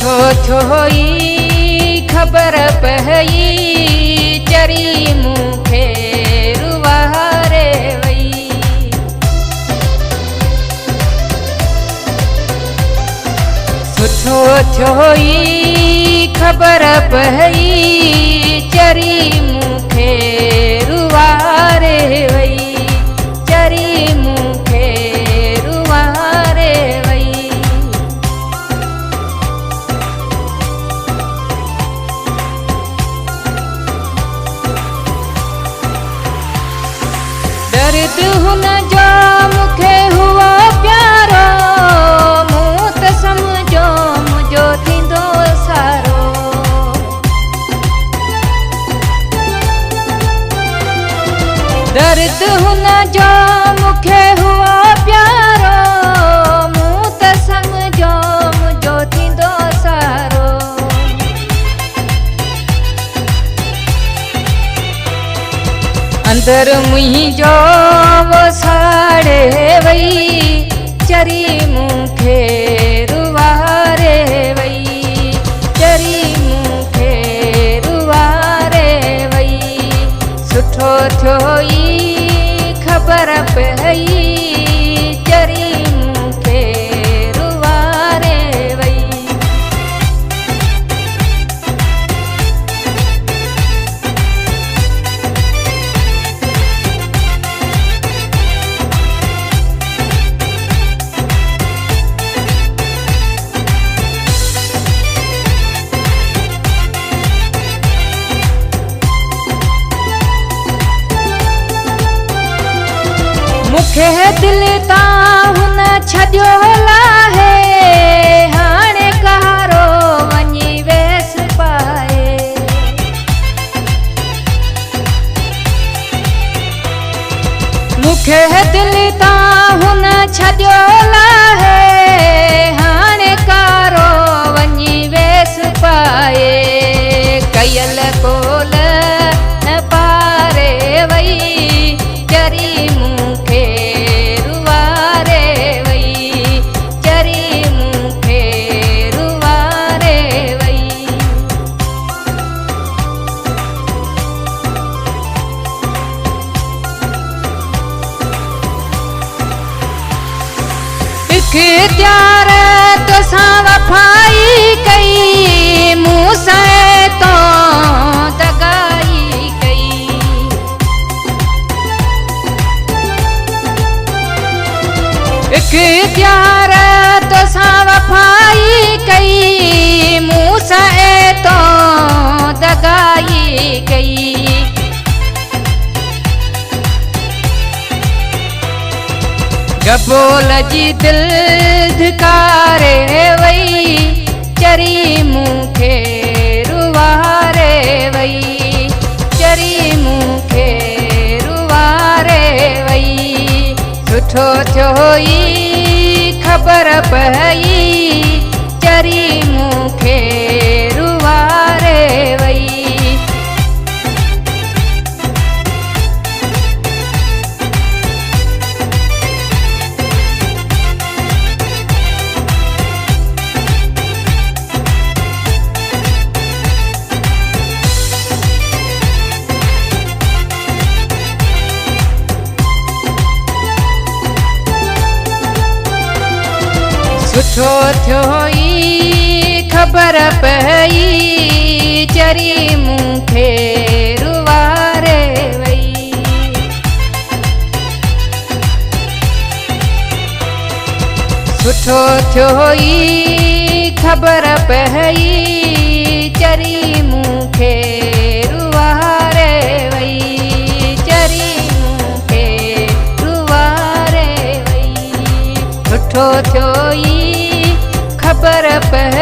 सुठो थियो ई ख़बर पई चरी मूंखे रुवारे वई। सुठो थियो ई ख़बर पई चरी मूंखे रुवारे वई। चरी मूंखे रुवारे वई। दर्द हुन जो मूंखे हुओ प्यारो, मूं त सम्झो मुंहिंजो थींदो सारो। दर्द हुन जो मूंखे हुओ प्यारो, मूं त सम्झो मुंहिंजो थींदो सारो। अंदर मुंहिंजो वो साड़े वई चरी मूंखे रुवारे वई। चरी मूंखे रुवारे वई। सुठो थियो ई ख़बर पई चरी मूंखे रुवारे वई। मूंखे दिल तां हुन छॾियो लाहे, हाणे कहारो वञी वेस पाए। मूंखे दिल तां हुन छॾियो लाहे, हाणे कहारो वञी वेस पाए। कयल कोल न पारे वई चरी मूंखे रुवारे वई। चरी मूंखे रुवारे वई। इख्तियार तोसां वफ़ाई कई, मूं सां तो दगाई कई। इख्तियार तोसां वफ़ाई कई, मूं सां तो दगाई कई। गबोल जी दिल धिकारे वई चरी मूंखे रुवारे वई। चरी मूंखे रुवारे वई। सुठो थियो ई ख़बर पई चरी मूंखे रुवारे वई। सुठो थियो ई ख़बर पई चरी मूंखे रुवारे वई। सुठो थियो ई ख़बर पई चरी मूंखे रुवारे वई। चरी मूंखे रुवारे वई। सुठो थियो ई ख़बर पई